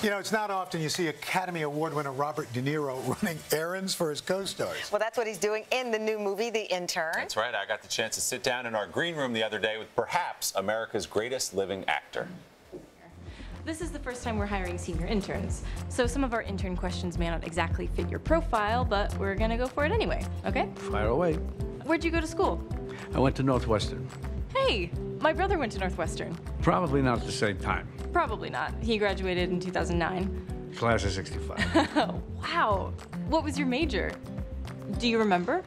You know, it's not often you see Academy Award winner Robert De Niro running errands for his co-stars. Well, that's what he's doing in the new movie, The Intern. That's right. I got the chance to sit down in our green room the other day with perhaps America's greatest living actor. This is the first time we're hiring senior interns, so some of our intern questions may not exactly fit your profile, but we're gonna go for it anyway, okay? Fire away. Where'd you go to school? I went to Northwestern. Hey, my brother went to Northwestern. Probably not at the same time. Probably not. He graduated in 2009. Class of 65. Wow. What was your major? Do you remember?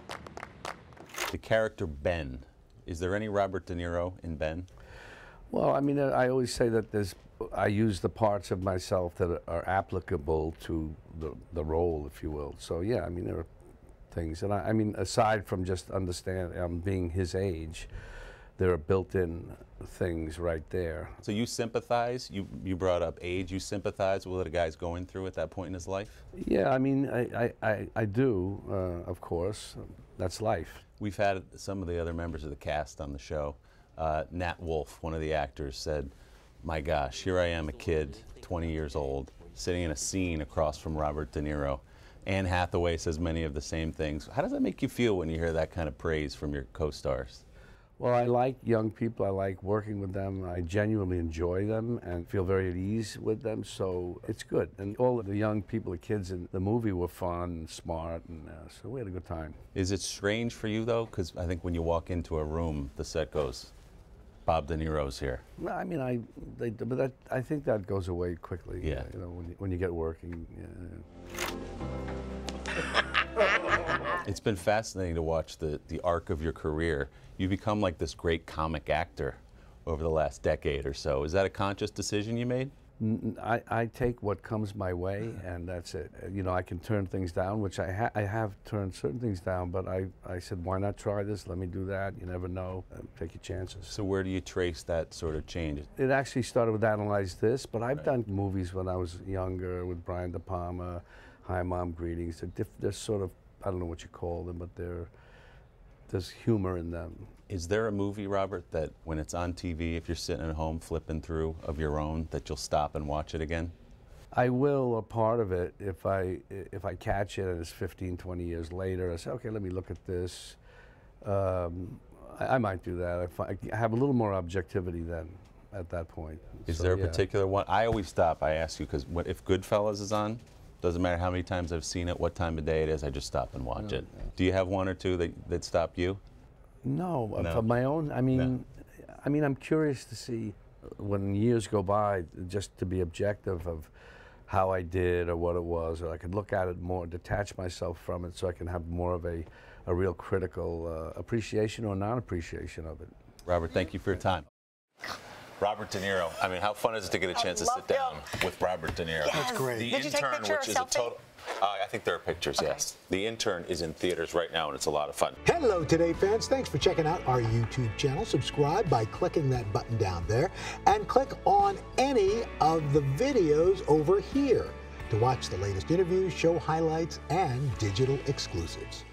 The character Ben. Is there any Robert De Niro in Ben? Well, I mean, I always say that I use the parts of myself that are applicable to the role, if you will. So, yeah, I mean, there are things. And I mean, aside from just being his age, there are built-in things right there. So you sympathize? You brought up age. You sympathize with what a guy's going through at that point in his life? Yeah, I mean, I do, of course. That's life. We've had some of the other members of the cast on the show. Nat Wolff, one of the actors, said, my gosh, here I am, a kid, 20 years old, sitting in a scene across from Robert De Niro. Anne Hathaway says many of the same things. How does that make you feel when you hear that kind of praise from your co-stars? Well, I like young people. I like working with them. I genuinely enjoy them and feel very at ease with them, so it's good. And all of the young people, the kids in the movie were fun and smart, and so we had a good time. Is it strange for you, though? Because I think when you walk into a room, the set goes, Bob De Niro's here. No, I mean, I think that goes away quickly. Yeah. You know, when you get working. It's been fascinating to watch the arc of your career. You become like this great comic actor over the last decade or so. Is that a conscious decision you made? I take what comes my way, and that's it. You know, I can turn things down, which I have turned certain things down, but I said, why not try this? Let me do that. You never know. Take your chances. So where do you trace that sort of change? It actually started with Analyze This, but I've done movies when I was younger with Brian De Palma, Hi Mom, Greetings. They're sort of, I don't know what you call them, but there's humor in them. Is there a movie, Robert, that when it's on TV, if you're sitting at home flipping through of your own, that you'll stop and watch it again? I will, a part of it, if I catch it and it's 15, 20 years later, I say, okay, let me look at this. I might do that. I have a little more objectivity then at that point. Is there a particular one? I always stop, I ask you, because if Goodfellas is on, doesn't matter how many times I've seen it, what time of day it is, I just stop and watch it. Yeah. Do you have one or two that stop you? No, for my own. I mean, I'm curious to see when years go by, just to be objective of how I did or what it was, or I could look at it more, detach myself from it, so I can have more of a real critical appreciation or non-appreciation of it. Robert, thank you for your time. Robert De Niro. I mean, how fun is it to get a chance to sit down with Robert De Niro? Yes. That's great. The Did you take a Intern, picture which or is a selfie? total. I think there are pictures, okay. Yes. The Intern is in theaters right now, and it's a lot of fun. Hello, Today fans. Thanks for checking out our YouTube channel. Subscribe by clicking that button down there, and click on any of the videos over here to watch the latest interviews, show highlights, and digital exclusives.